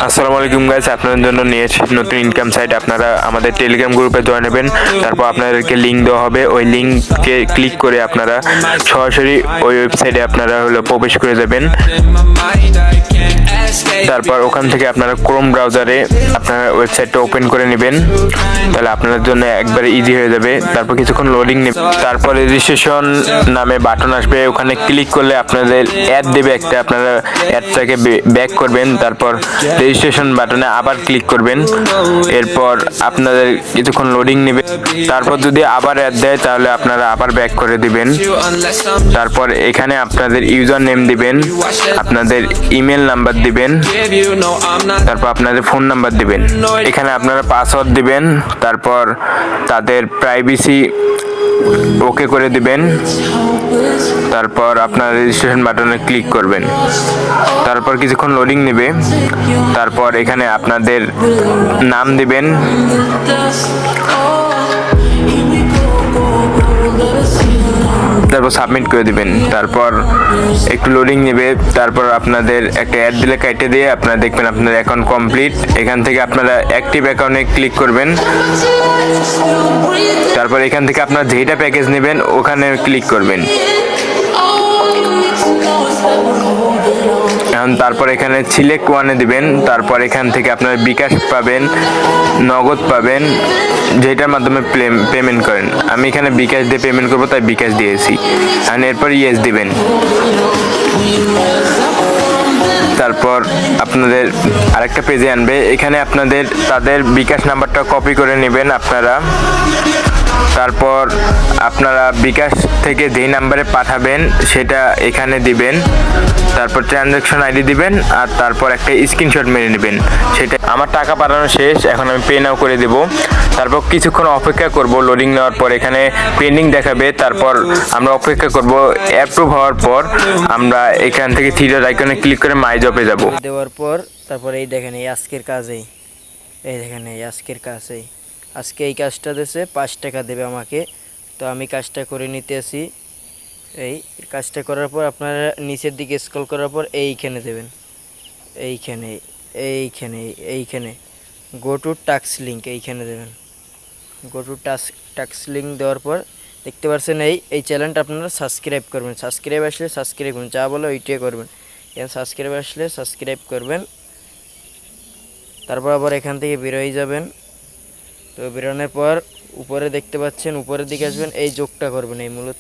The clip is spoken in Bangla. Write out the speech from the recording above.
আসসালামু আলাইকুম গাইস, আপনাদের জন্য নিয়ে এসেছি নতুন ইনকাম সাইট। আপনারা আমাদের টেলিগ্রাম গ্রুপে জয়েন নেবেন, তারপর আপনাদেরকে লিঙ্ক দেওয়া হবে। ওই লিঙ্কে ক্লিক করে আপনারা সরাসরি ওই ওয়েবসাইটে আপনারা প্রবেশ করে যাবেন। তারপর ওখান থেকে আপনারা ক্রোম ব্রাউজারে আপনারা ওয়েবসাইটটা ওপেন করে নেবেন, তাহলে আপনাদের জন্য একবারে ইজি হয়ে যাবে। তারপর কিছুক্ষণ লোডিং নেবে, তারপর রেজিস্ট্রেশন নামে বাটন আসবে, ওখানে ক্লিক করলে আপনাদের অ্যাড দেবে একটা, আপনারা অ্যাডটাকে ব্যাক করবেন, তারপর রেজিস্ট্রেশন বাটনে আবার ক্লিক করবেন। এরপর আপনাদের কিছুক্ষণ লোডিং নেবে, তারপর যদি আবার অ্যাড দেয় তাহলে আপনারা আবার ব্যাক করে দিবেন। তারপর এখানে আপনাদের ইউজার নেম দিবেন, আপনাদের ইমেল নাম্বার দিবেন, তারপর আপনাদের ফোন নাম্বার দিবেন। এখানে আপনারা পাসওয়ার্ড দিবেন, তারপর তাদের প্রাইভেসি ওকে করে দিবেন, তারপর আপনার রেজিস্ট্রেশন বাটনে ক্লিক করবেন। তারপর কিছুক্ষণ লোডিং নেবে, তারপর এখানে আপনাদের নাম দিবেন, তারপর সাবমিট করে দিবেন। তারপর একটু লোডিং নেবে, তারপর আপনাদের একটা অ্যাড দিলে কেটে দিয়ে আপনারা দেখবেন আপনার অ্যাকাউন্ট কমপ্লিট। এখান থেকে আপনারা অ্যাক্টিভ অ্যাকাউন্টে ক্লিক করবেন, তারপর এখান থেকে আপনারা যেটা প্যাকেজ নেবেন ওখানে ক্লিক করবেন। তারপর এখানে সিলেক্ট ওয়ানে দিবেন, তারপর এখান থেকে আপনার বিকাশ পাবেন, নগদ পাবেন, যেটার মাধ্যমে পেমেন্ট করেন। আমি এখানে বিকাশ দিয়ে পেমেন্ট করবো, তাই বিকাশ দিয়েছি। আর এরপর ইয়েস দিবেন। তারপর আপনাদের আরেকটা পেজে আনবে, এখানে আপনাদের তাদের বিকাশ নাম্বারটা কপি করে নেবেন আপনারা। তারপর আপনারা বিকাশ থেকে যেই নাম্বারে পাঠাবেন সেটা এখানে দিবেন, তারপর ট্রানজ্যাকশন আইডি দিবেন, আর তারপর একটা স্ক্রিনশট মেরে নেবেন। সেটা আমার টাকা পাঠানো শেষ, এখন আমি পে নাও করে দেব। তারপর কিছুক্ষণ অপেক্ষা করব, লোডিং নেওয়ার পর এখানে পেন্ডিং দেখাবে, তারপর আমরা অপেক্ষা করব। অ্যাপ্রুভ হওয়ার পর আমরা এখান থেকে থ্রি ডট আইকনে ক্লিক করে মাই জবে যাব। দেওয়ার পর তারপর এই দেখেন এই আজকের কাজেই, এই দেখেন এই আজকের কাজেই, আজকে এই কাজটা দিয়েছে 5 টাকা দেবে আমাকে। তো আমি কাজটা করে নিতে আসি। এই কাজটা করার পর আপনারা নিচের দিকে স্ক্রল করার পর এইখানে দেবেন, এইখানে এইখানে এইখানে গো টু টাস্ক লিঙ্ক এইখানে দেবেন। গো টু টাস্ক লিঙ্ক দেওয়ার পর দেখতে পাচ্ছেন এই চ্যানেলটা আপনারা সাবস্ক্রাইব করবেন। সাবস্ক্রাইব আসলে সাবস্ক্রাইব করবেন, যা বলো ওইটাই করবেন। এখানে সাবস্ক্রাইব আসলে সাবস্ক্রাইব করবেন, তারপর আবার এখান থেকে বেরোয় যাবেন। তো বেরোনোর পর উপরে দেখতে পাচ্ছেন, উপরের দিকে আসবেন, এই যোগটা করবেন, এই মূলত